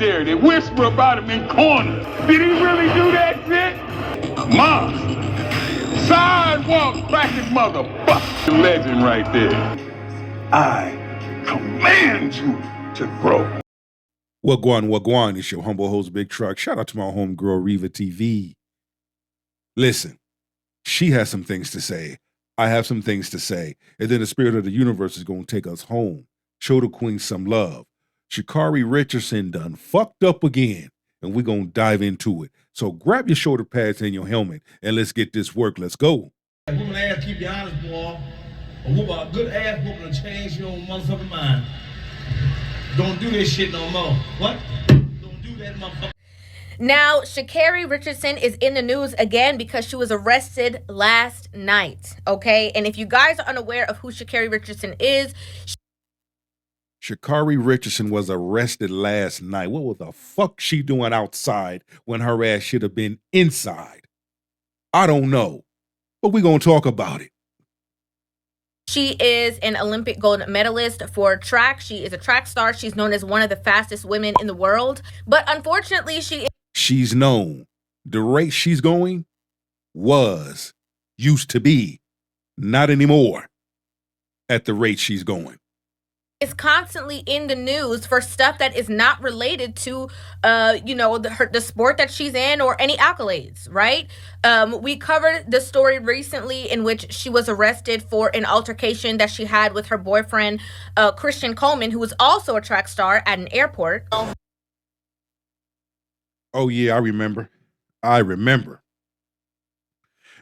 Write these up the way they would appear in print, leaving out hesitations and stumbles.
there. They whisper about him in corners. Did he really do that shit? Monster. Sidewalk cracking motherfucking legend right there. I command you to grow. Wagwan, it's your humble host, Big Truck. Shout out to my homegirl, Reva TV. Listen, she has some things to say. I have some things to say. And then the spirit of the universe is going to take us home. Show the queen some love. Sha'Carri Richardson done fucked up again, and we're going to dive into it. So grab your shoulder pads and your helmet, and let's get this work. Let's go. Whooping ass, keep your honest, boy. A good ass whooping will change your motherfucking mind. Don't do this shit no more. What? Don't do that, motherfucker. Now, Sha'Carri Richardson is in the news again because she was arrested last night, okay? And if you guys are unaware of who Sha'Carri Richardson is... Sha'Carri Richardson was arrested last night. What the fuck she doing outside when her ass should have been inside? I don't know, but we're going to talk about it. She is an Olympic gold medalist for track. She is a track star. She's known as one of the fastest women in the world. But unfortunately, she's known. The rate she's going used to be, not anymore at the rate she's going. Is constantly in the news for stuff that is not related to, the sport that she's in or any accolades, right? We covered the story recently in which she was arrested for an altercation that she had with her boyfriend, Christian Coleman, who was also a track star at an airport. Oh, yeah, I remember.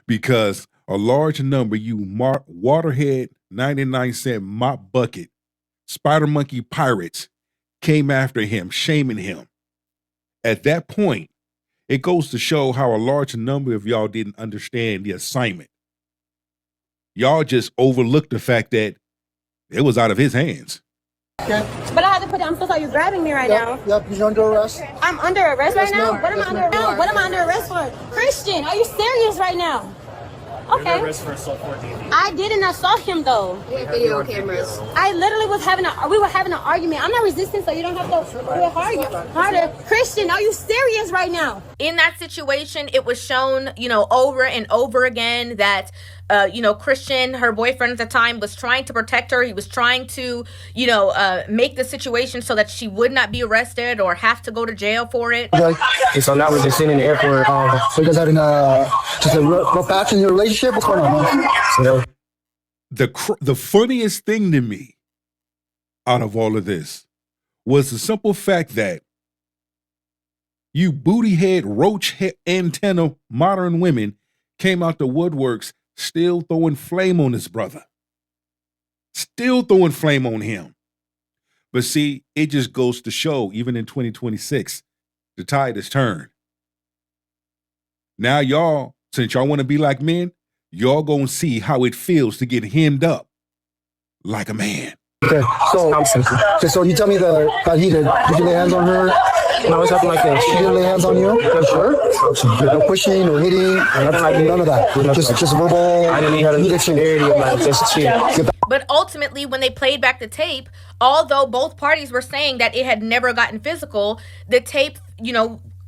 Because a large number, you waterhead 99-cent mop bucket Spider Monkey pirates came after him, shaming him. At that point, it goes to show how a large number of y'all didn't understand the assignment. Y'all just overlooked the fact that it was out of his hands. Okay. But I had to put I'm so sorry, you're grabbing me right now. Yep, you're under arrest. I'm under arrest right now? What am I under arrest? What am I under arrest for? Christian, are you serious right now? Okay. You're under arrest for assault 14. I didn't assault him though. Video cameras. I literally we were having an argument. I'm not resisting, so you don't have to do it harder. Christian, are you serious right now? In that situation, it was shown, over and over again that, Christian, her boyfriend at the time, was trying to protect her. He was trying to, make the situation so that she would not be arrested or have to go to jail for it. Okay, so now we're just sitting in the airport. So you guys having just a rough patch in your relationship? What's going on? The funniest thing to me out of all of this was the simple fact that you booty head, roach head, antenna, modern women came out the woodworks still throwing flame on his brother. Still throwing flame on him. But see, it just goes to show, even in 2026, the tide has turned. Now y'all, since y'all want to be like men, y'all gonna see how it feels to get hemmed up like a man. Okay, so you tell me that he did you lay hands on her? No, it's nothing like that. She didn't lay hands on you? Sure. No pushing, no hitting, none of that. Just verbal. I didn't even have the dictionary of like just cheating. But ultimately, when they played back the tape, although both parties were saying that it had never gotten physical, the tape,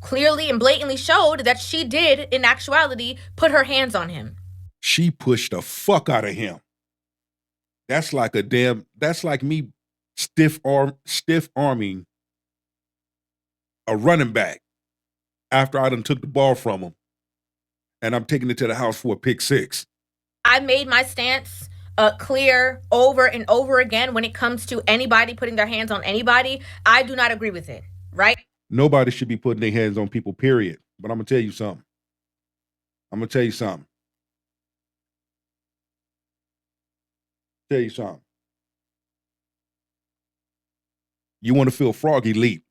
clearly and blatantly showed that she did, in actuality, put her hands on him. She pushed the fuck out of him. That's like me stiff arming a running back after I done took the ball from him and I'm taking it to the house for a pick six. I made my stance clear over and over again when it comes to anybody putting their hands on anybody. I do not agree with it, right? Nobody should be putting their hands on people, period. But I'm going to tell you something. You want to feel froggy, leap.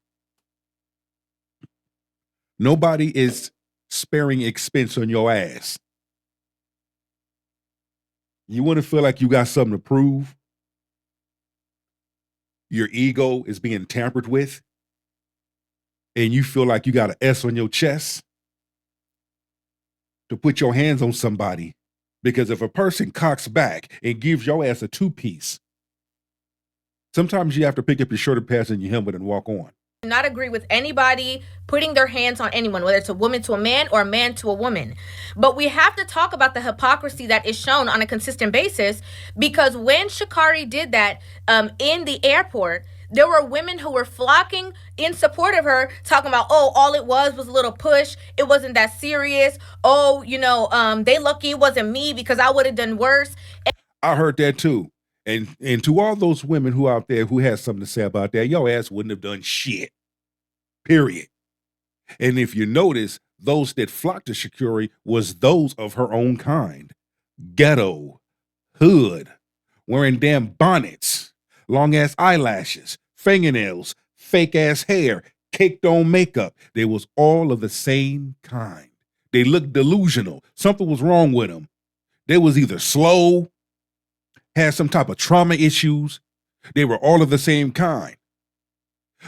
Nobody is sparing expense on your ass. You want to feel like you got something to prove? Your ego is being tampered with? And you feel like you got an S on your chest to put your hands on somebody? Because if a person cocks back and gives your ass a two-piece, sometimes you have to pick up your shoulder pads and your helmet and walk on. not agree with anybody putting their hands on anyone, whether it's a woman to a man or a man to a woman. But we have to talk about the hypocrisy that is shown on a consistent basis, because when Sha'Carri did that in the airport, there were women who were flocking in support of her, talking about, oh, all it was a little push. It wasn't that serious. Oh, they lucky it wasn't me because I would have done worse. I heard that too. And to all those women who out there who has something to say about that, your ass wouldn't have done shit. Period. And if you notice, those that flocked to Sha'Carri was those of her own kind. Ghetto, hood, wearing damn bonnets, long ass eyelashes, fingernails, fake ass hair, caked on makeup. They was all of the same kind. They looked delusional. Something was wrong with them. They was either slow, had some type of trauma issues. They were all of the same kind.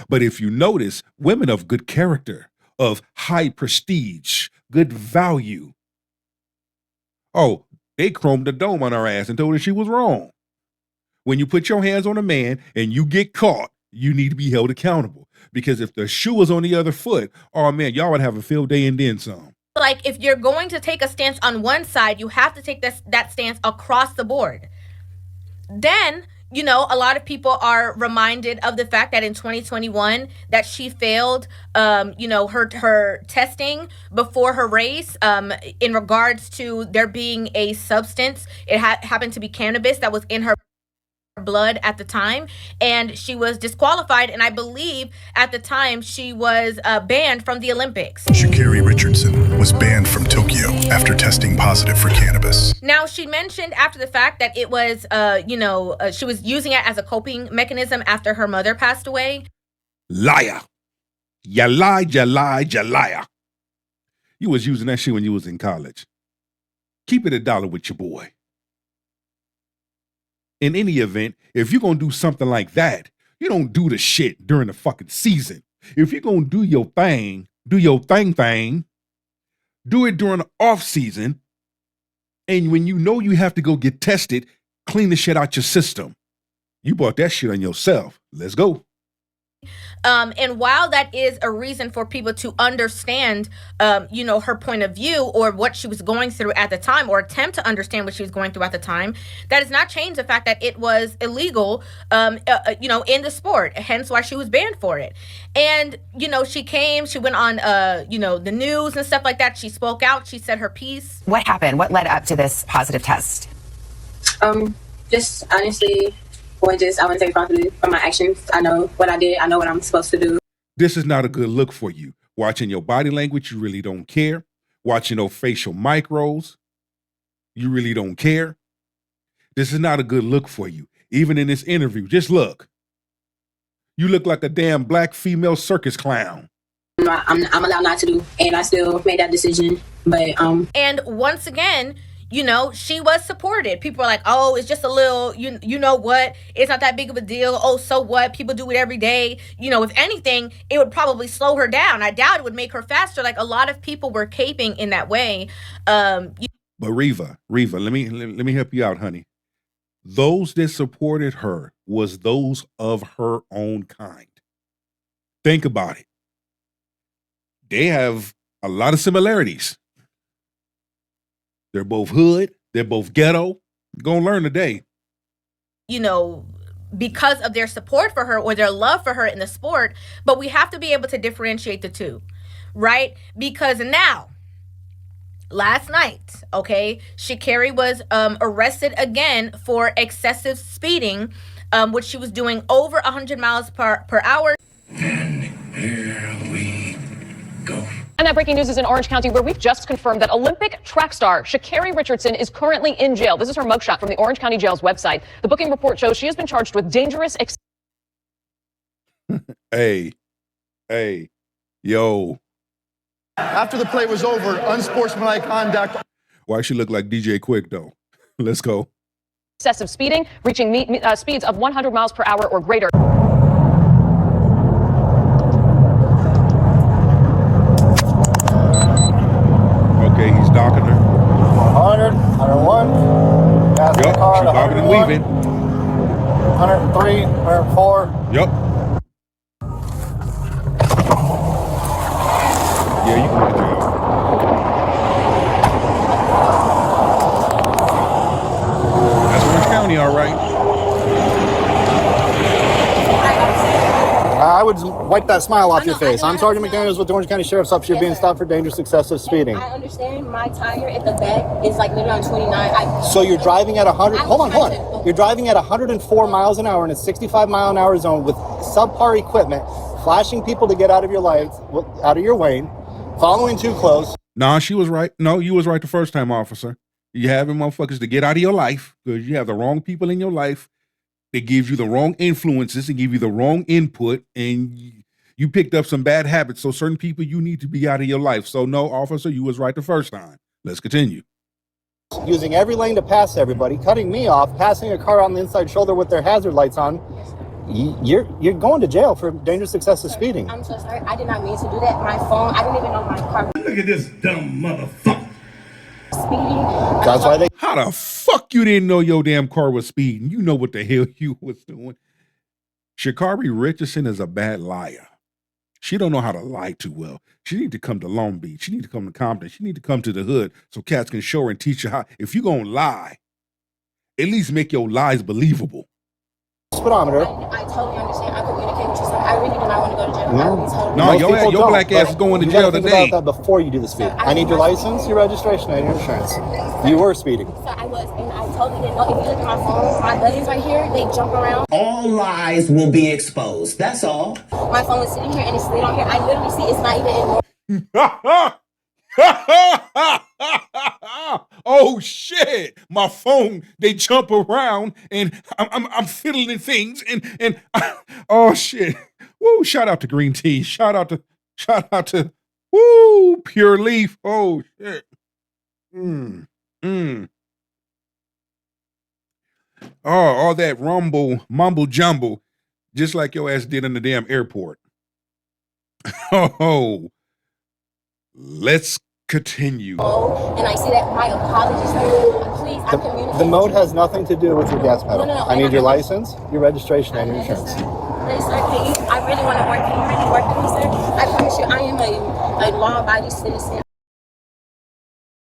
But if you notice, women of good character, of high prestige, good value, oh, they chromed the dome on her ass and told her she was wrong. When you put your hands on a man and you get caught, you need to be held accountable. Because if the shoe was on the other foot, oh man, y'all would have a field day and then some. Like, if you're going to take a stance on one side, you have to take that stance across the board. Then, a lot of people are reminded of the fact that in 2021 that she failed, her testing before her race in regards to there being a substance. It happened to be cannabis that was in her blood at the time, and she was disqualified, and I believe at the time she was banned from the Olympics. Sha'Carri Richardson was banned from Tokyo after testing positive for cannabis. Now, she mentioned after the fact that it was she was using it as a coping mechanism after her mother passed away. Liar. You lied, you lied, you liar. You was using that shit when you was in college. Keep it $1 with your boy. In any event, if you're going to do something like that, you don't do the shit during the fucking season. If you're going to do your thing, do it during the off season. And when you know you have to go get tested, clean the shit out your system. You bought that shit on yourself. Let's go. And while that is a reason for people to understand, her point of view or what she was going through at the time, or attempt to understand what she was going through at the time, that does not change the fact that it was illegal, in the sport, hence why she was banned for it. And, she went on, the news and stuff like that. She spoke out. She said her piece. What happened? What led up to this positive test? Just honestly, I want to take responsibility for my actions. I know what I did. I know what I'm supposed to do. This is not a good look for you. Watching your body language, you really don't care. Watching those facial micros, you really don't care. This is not a good look for you. Even in this interview, just look. You look like a damn black female circus clown. I'm allowed not to do, and I still made that decision. But And once again, she was supported. People are like, oh, it's just a little, you know what? It's not that big of a deal. Oh, so what? People do it every day. If anything, it would probably slow her down. I doubt it would make her faster. Like, a lot of people were caping in that way. But Reva, let me help you out, honey. Those that supported her was those of her own kind. Think about it. They have a lot of similarities. They're both hood. They're both ghetto. You're gonna learn today. Because of their support for her or their love for her in the sport, but we have to be able to differentiate the two, right? Because now, last night, okay, Sha'Carri was arrested again for excessive speeding, which she was doing over 100 miles per hour. And here we go. And that breaking news is in Orange County, where we've just confirmed that Olympic track star Sha'Carri Richardson is currently in jail. This is her mugshot from the Orange County Jail's website. The booking report shows she has been charged with dangerous... Hey, yo. After the play was over, unsportsmanlike conduct. Why she look like DJ Quick, though? Let's go. Excessive speeding, reaching speeds of 100 miles per hour or greater. Okay, he's docking her. 100, 101. Gas in the car, she's docking and weaving. 103, 104. Yep. Yeah, you going to jail. That's Orange County, all right. I would wipe that smile off your face. I'm Sergeant McDaniels with the Orange County Sheriff's Office. You're being stopped for dangerous excessive speeding. I understand my tire at the back is like literally on 29. So you're driving at 100. Hold on. You're driving at 104 miles an hour in a 65 mile an hour zone with subpar equipment, flashing people to get out of your lights, out of your lane, following too close. Nah, she was right. No, you was right the first time, officer. You having motherfuckers to get out of your life because you have the wrong people in your life. They give you the wrong influences and give you the wrong input, and you picked up some bad habits. So certain people you need to be out of your life. So no, officer, you was right the first time. Let's continue. Using every lane to pass everybody, cutting me off, passing a car on the inside shoulder with their hazard lights on. You're going to jail for dangerous excessive speeding. I'm so sorry. I did not mean to do that. My phone, I didn't even know my car. Look at this dumb motherfucker. Speeding. That's why they. How the fuck you didn't know your damn car was speeding? You know what the hell you was doing. Sha'Carri Richardson is a bad liar. She don't know how to lie too well. She need to come to Long Beach. She need to come to Compton. She need to come to the hood so cats can show her and teach her how. If you gonna lie, at least make your lies believable. Speedometer. I totally understand. I communicate with you, sir. I really do not want to go to jail. No, your black ass is going to jail today. You about that before you do the speed. I need your license, your registration, and your insurance. You were speeding. Sir, I was, and I totally didn't know. If you look at my phone, my buttons right here, they jump around. All lies will be exposed. That's all. My phone is sitting here, and it's slid on here. I literally see it's not even in. Oh shit! My phone, they jump around and I'm fiddling things and oh shit! Woo! Shout out to Green Tea. Shout out to woo Pure Leaf. Oh shit! Oh, all that mumble jumble, just like your ass did in the damn airport. Oh, let's continue. And I see that my apologies, sir. Please, I communicate. The mode has nothing to do with your gas pedal. No, I need your license, your registration, and your insurance. Please, sir, please. I really want to work. Can you really work with me, sir? I promise you, I am a law-abiding citizen.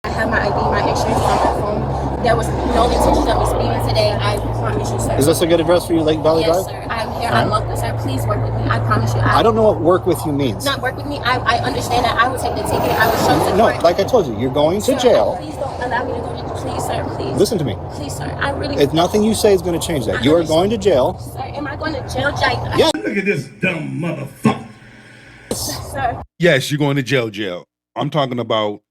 I have my ID, my insurance on my phone. There was no intention of me speeding today. I promise you, sir. Is this a good address for you, Lake Valley Drive? Yes, sir. I'm here. I'm local, sir. Please work with me. I promise you. I don't know what work with you means. Not work with me. I understand that. I will take the ticket. I will show to No, court. like I told you, you're going to jail. Please don't allow me to go to. Please, sir. Please. Listen to me. Please, sir. I really. If nothing you say is going to change that. You are going to jail. Sir, am I going to jail, Jake? Yeah. Look at this dumb motherfucker. Sir. Yes, you're going to jail. I'm talking about,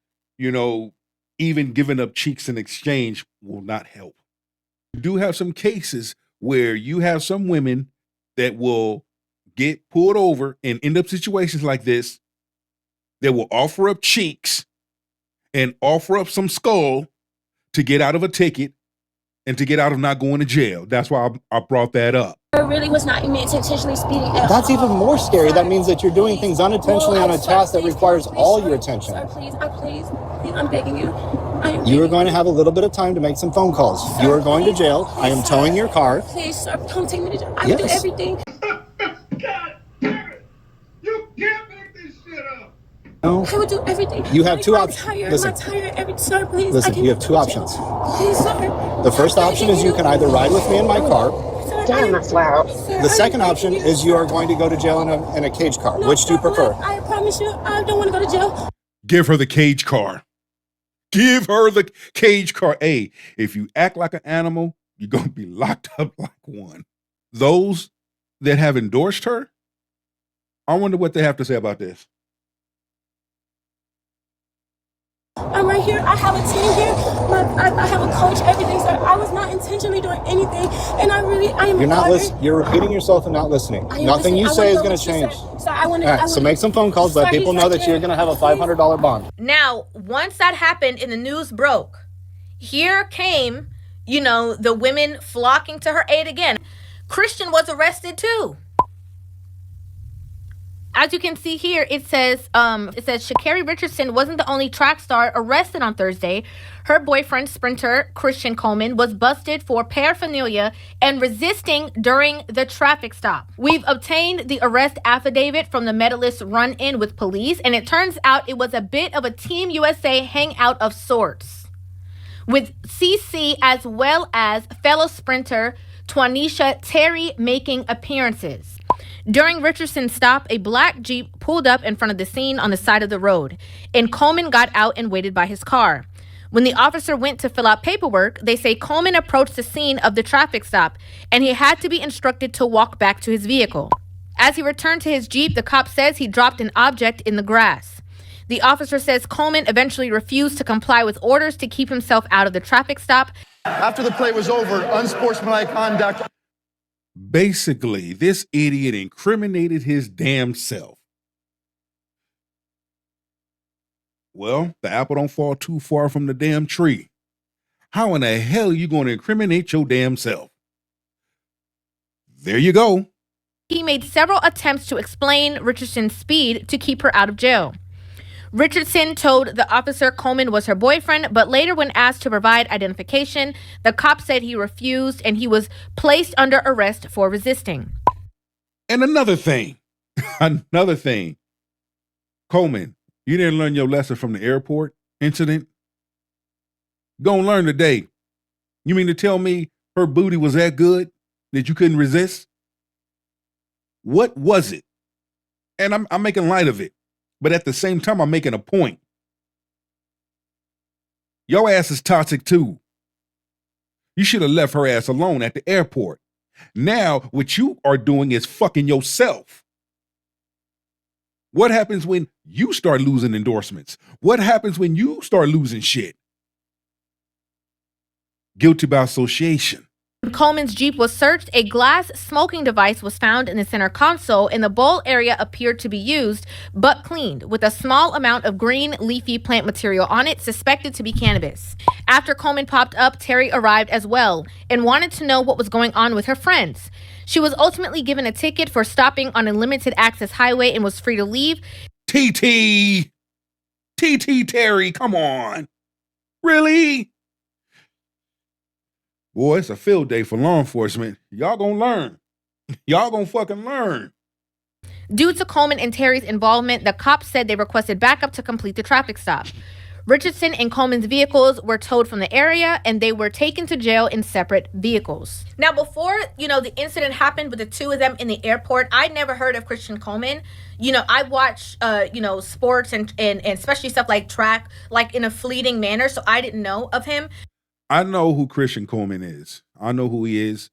even giving up cheeks in exchange will not help. You do have some cases where you have some women that will get pulled over and end up situations like this. They will offer up cheeks and offer up some skull to get out of a ticket and to get out of not going to jail. That's why I brought that up. I really was not meant to intentionally speeding at That's all. even more scary. Sir, that means that you're doing things unintentionally on a task that requires all your attention. Sir, please, I'm begging you. You are going to have a little bit of time to make some phone calls. Sir, You are going to please, jail. please, I am sir. towing your car. Please, sir, don't take me to jail. I will do Yes. everything. God damn it! You can't make this shit up! No. I will do everything. You have two My options. tire, Listen. My tire, every, sir, please. Listen, I can you have two go to jail. options. Please, sir. The first option is you can either ride with me in my car. Sir, damn, that's loud. The second option is you are going to go to jail in a cage car. No, Which do you sir, prefer? I promise you, I don't want to go to jail. Give her the cage car. Give her the cage car. Hey, if you act like an animal, you're going to be locked up like one. Those that have endorsed her, I wonder what they have to say about this. I'm right here. I have a team here. I have a coach, everything, sir. I was not intentionally doing anything, and I am. You're not listening. You're repeating yourself and not listening. Nothing you say is going to change. Sir, I want All right, so make some phone calls. Let people know that you're going to have a $500 bond. Now, once that happened and the news broke, here came, the women flocking to her aid again. Christian was arrested too. As you can see here, it says Sha'Carri Richardson wasn't the only track star arrested on Thursday. Her boyfriend, sprinter Christian Coleman, was busted for paraphernalia and resisting during the traffic stop. We've obtained the arrest affidavit from the medalist's run-in with police, and it turns out it was a bit of a Team USA hangout of sorts, with CC as well as fellow sprinter Twanisha Terry making appearances. During Richardson's stop, a black Jeep pulled up in front of the scene on the side of the road, and Coleman got out and waited by his car. When the officer went to fill out paperwork, they say Coleman approached the scene of the traffic stop, and he had to be instructed to walk back to his vehicle. As he returned to his Jeep, the cop says he dropped an object in the grass. The officer says Coleman eventually refused to comply with orders to keep himself out of the traffic stop. After the play was over, unsportsmanlike conduct. Basically, this idiot incriminated his damn self. Well, the apple don't fall too far from the damn tree. How in the hell are you going to incriminate your damn self? There you go. He made several attempts to explain Richardson's speed to keep her out of jail. Richardson told the officer Coleman was her boyfriend, but later when asked to provide identification, the cop said he refused and he was placed under arrest for resisting. And another thing, Coleman, you didn't learn your lesson from the airport incident? Gonna learn today. You mean to tell me her booty was that good that you couldn't resist? What was it? And I'm making light of it. But at the same time, I'm making a point. Your ass is toxic too. You should have left her ass alone at the airport. Now, what you are doing is fucking yourself. What happens when you start losing endorsements? What happens when you start losing shit? Guilty by association. When Coleman's Jeep was searched, a glass smoking device was found in the center console, and the bowl area appeared to be used but cleaned, with a small amount of green leafy plant material on it, suspected to be cannabis. After Coleman popped up, Terry arrived as well and wanted to know what was going on with her friends. She was ultimately given a ticket for stopping on a limited access highway and was free to leave. TT Terry, come on. Really? Boy, it's a field day for law enforcement. Y'all gonna learn. Y'all gonna fucking learn. Due to Coleman and Terry's involvement, the cops said they requested backup to complete the traffic stop. Richardson and Coleman's vehicles were towed from the area, and they were taken to jail in separate vehicles. Now, before, the incident happened with the two of them in the airport, I never heard of Christian Coleman. I watch, sports and especially stuff like track, like in a fleeting manner, so I didn't know of him. I know who Christian Coleman is. I know who he is.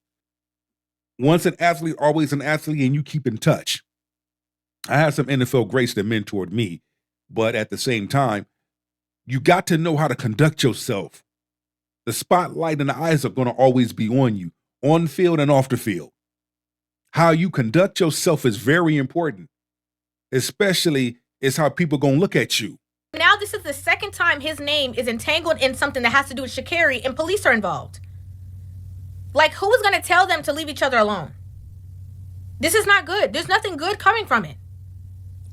Once an athlete, always an athlete, and you keep in touch. I had some NFL greats that mentored me, but at the same time, you got to know how to conduct yourself. The spotlight and the eyes are going to always be on you, on field and off the field. How you conduct yourself is very important, especially is how people going to look at you. Now this is the second time his name is entangled in something that has to do with Sha'Carri, and police are involved. Like, who is going to tell them to leave each other alone? This is not good. There's nothing good coming from it.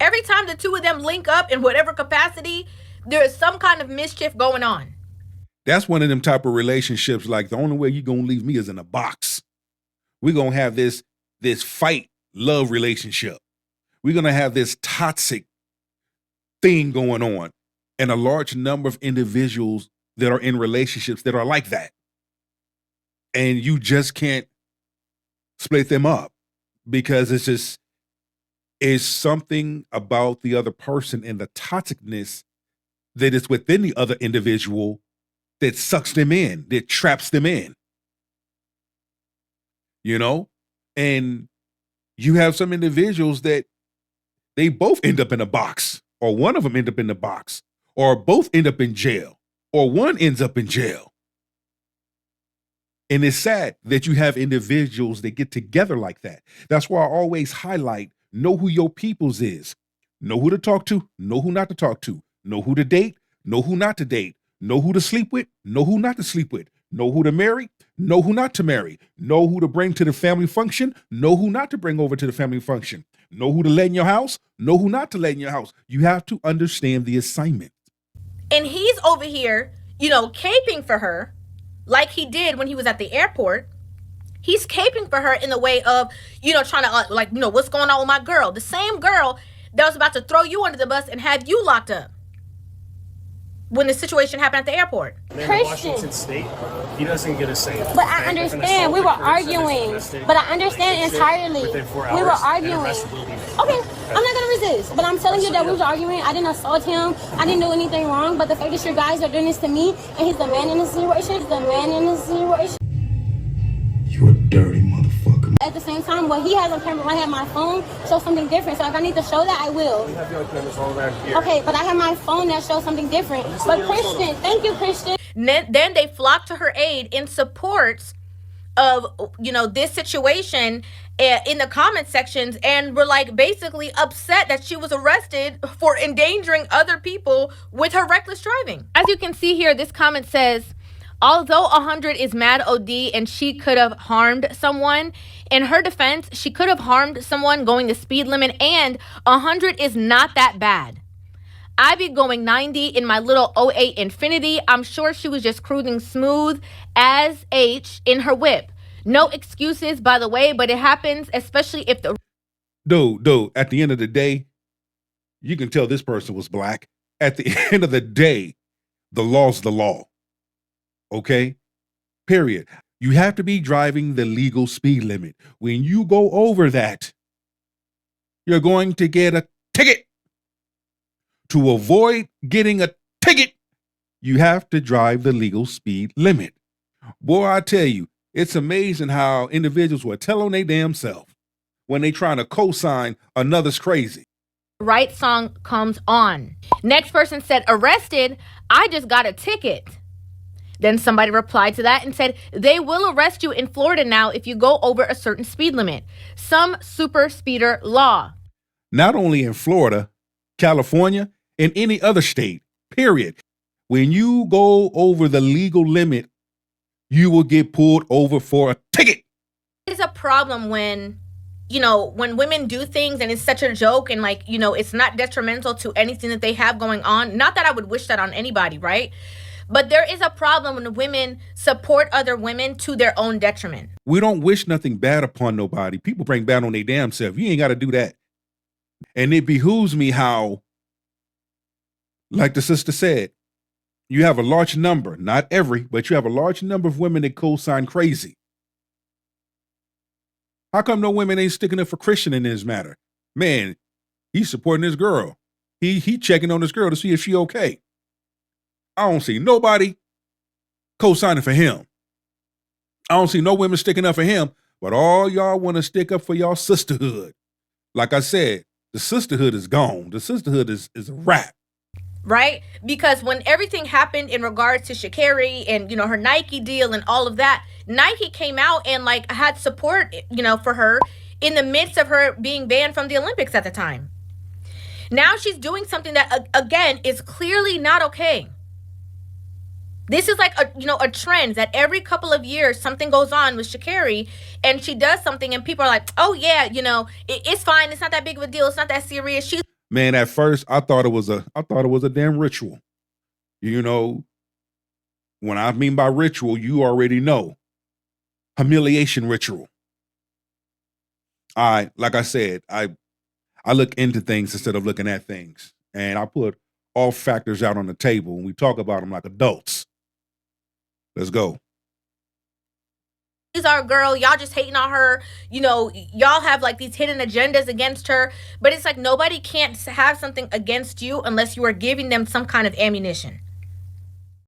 Every time the two of them link up in whatever capacity, there is some kind of mischief going on. That's one of them type of relationships, like the only way you're going to leave me is in a box. We're going to have this fight, love relationship. We're going to have this toxic thing going on, and a large number of individuals that are in relationships that are like that. And you just can't split them up because it's something about the other person and the toxicness that is within the other individual that sucks them in, that traps them in. And you have some individuals that they both end up in a box. Or one of them end up in the box, or both end up in jail, or one ends up in jail. And it's sad that you have individuals that get together like that. That's why I always highlight, know who your peoples is. Know who to talk to, know who not to talk to. Know who to date, know who not to date. Know who to sleep with, know who not to sleep with. Know who to marry, know who not to marry. Know who to bring to the family function, know who not to bring over to the family function. Know who to let in your house, know who not to let in your house. You have to understand the assignment. And he's over here, caping for her like he did when he was at the airport. He's caping for her in the way of, trying to, what's going on with my girl? The same girl that was about to throw you under the bus and have you locked up when the situation happened at the airport. Washington State, he doesn't get a say. But I understand. We were arguing. But I understand entirely. We were arguing. Okay, I'm not going to resist. But I'm telling you that we were arguing. I didn't assault him. I didn't do anything wrong. But the fact that you guys are doing this to me, and he's the man in the situation. He's the man in the situation. You a dirty motherfucker. At the same time, what he has on camera, I have my phone, show something different. So if I need to show that, I will. We have your cameras all around here. Okay, but I have my phone that shows something different. But Christian, thank you, Christian. Then they flocked to her aid in support of, this situation in the comment sections, and were basically upset that she was arrested for endangering other people with her reckless driving. As you can see here, this comment says, although 100 is mad OD and she could have harmed someone, in her defense, she could have harmed someone going the speed limit, and 100 is not that bad. I be going 90 in my little '08 Infinity. I'm sure she was just cruising smooth as H in her whip. No excuses, by the way, but it happens, especially if the... Dude, at the end of the day, you can tell this person was black. At the end of the day, the law's the law. Okay? Period. You have to be driving the legal speed limit. When you go over that, you're going to get a ticket. To avoid getting a ticket, you have to drive the legal speed limit. Boy, I tell you, it's amazing how individuals will tell on their damn self when they trying to co-sign another's crazy. Right song comes on. Next person said, arrested, I just got a ticket. Then somebody replied to that and said, they will arrest you in Florida now if you go over a certain speed limit. Some super speeder law. Not only in Florida, California, and any other state, period. When you go over the legal limit, you will get pulled over for a ticket. It's a problem when, when women do things and it's such a joke and it's not detrimental to anything that they have going on. Not that I would wish that on anybody, right? But there is a problem when women support other women to their own detriment. We don't wish nothing bad upon nobody. People bring bad on their damn self. You ain't got to do that. And it behooves me how, like the sister said, you have a large number, not every, but you have a large number of women that co-sign crazy. How come no women ain't sticking up for Christian in this matter? Man, he's supporting this girl. He checking on this girl to see if she okay. I don't see nobody co-signing for him. I don't see no women sticking up for him, but all y'all want to stick up for y'all sisterhood. Like I said, the sisterhood is gone. The sisterhood is a wrap. Right? Because when everything happened in regards to Sha'Carri and, her Nike deal and all of that, Nike came out and had support, for her in the midst of her being banned from the Olympics at the time. Now she's doing something that, again, is clearly not okay. This is a trend that every couple of years something goes on with Sha'Carri and she does something and people are like, oh yeah, it's fine. It's not that big of a deal. It's not that serious. Man, at first I thought it was a damn ritual. When I mean by ritual, you already know. Humiliation ritual. Like I said, I look into things instead of looking at things. And I put all factors out on the table and we talk about them like adults. Let's go. She's our girl. Y'all just hating on her. Y'all have these hidden agendas against her. But it's nobody can't have something against you unless you are giving them some kind of ammunition.